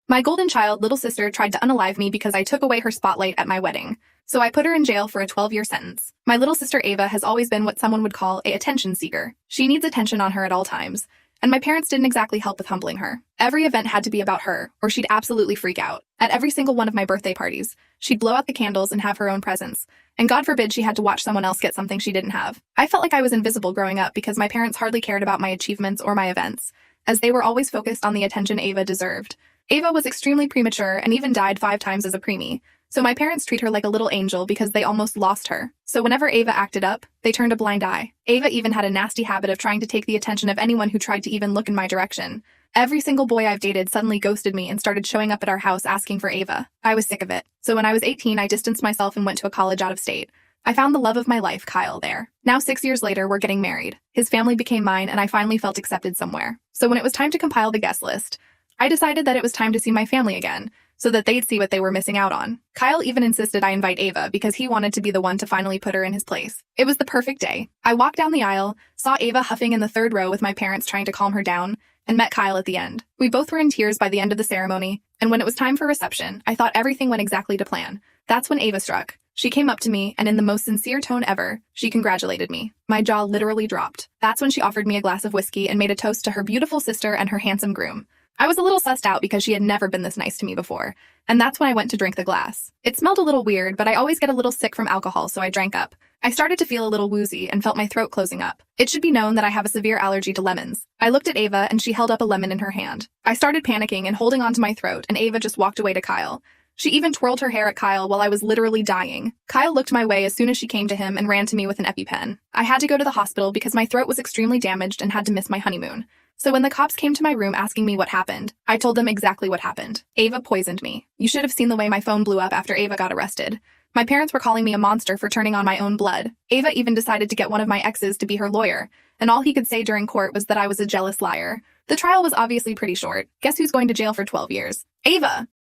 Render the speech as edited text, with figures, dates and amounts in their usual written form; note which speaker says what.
Speaker 1: My golden child, little sister, tried to unalive me because I took away her spotlight at my wedding. So I put her in jail for a 12-year sentence. My little sister Ava has always been what someone would call a attention seeker. She needs attention on her at all times. And my parents didn't exactly help with humbling her. Every event had to be about her, or she'd absolutely freak out. At every single one of my birthday parties, she'd blow out the candles and have her own presents. And God forbid she had to watch someone else get something she didn't have. I felt like I was invisible growing up because my parents hardly cared about my achievements or my events, as they were always focused on the attention Ava deserved. Ava was extremely premature and even died 5 times as a preemie, so my parents treat her like a little angel because they almost lost her. So whenever Ava acted up, they turned a blind eye. Ava even had a nasty habit of trying to take the attention of anyone who tried to even look in my direction. Every single boy I've dated suddenly ghosted me and started showing up at our house asking for Ava. I was sick of it. So when I was 18, I distanced myself and went to a college out of state. I found the love of my life, Kyle, there. Now 6 years later, we're getting married. His family became mine and I finally felt accepted somewhere. So when it was time to compile the guest list, I decided that it was time to see my family again, so that they'd see what they were missing out on. Kyle even insisted I invite Ava because he wanted to be the one to finally put her in his place. It was the perfect day. I walked down the aisle, saw Ava huffing in the 3rd row with my parents trying to calm her down, and met Kyle at the end. We both were in tears by the end of the ceremony, and when it was time for reception, I thought everything went exactly to plan. That's when Ava struck. She came up to me, and in the most sincere tone ever, she congratulated me. My jaw literally dropped. That's when she offered me a glass of whiskey and made a toast to her beautiful sister and her handsome groom. I was a little sussed out because she had never been this nice to me before, and that's when I went to drink the glass. It smelled a little weird, but I always get a little sick from alcohol, so I drank up. I started to feel a little woozy and felt my throat closing up. It should be known that I have a severe allergy to lemons. I looked at Ava and she held up a lemon in her hand. I started panicking and holding onto my throat, and Ava just walked away to Kyle. She even twirled her hair at Kyle while I was literally dying. Kyle looked my way as soon as she came to him and ran to me with an EpiPen. I had to go to the hospital because my throat was extremely damaged and had to miss my honeymoon. So when the cops came to my room asking me what happened, I told them exactly what happened. Ava poisoned me. You should have seen the way my phone blew up after Ava got arrested. My parents were calling me a monster for turning on my own blood. Ava even decided to get one of my exes to be her lawyer, and all he could say during court was that I was a jealous liar. The trial was obviously pretty short. Guess who's going to jail for 12 years? Ava!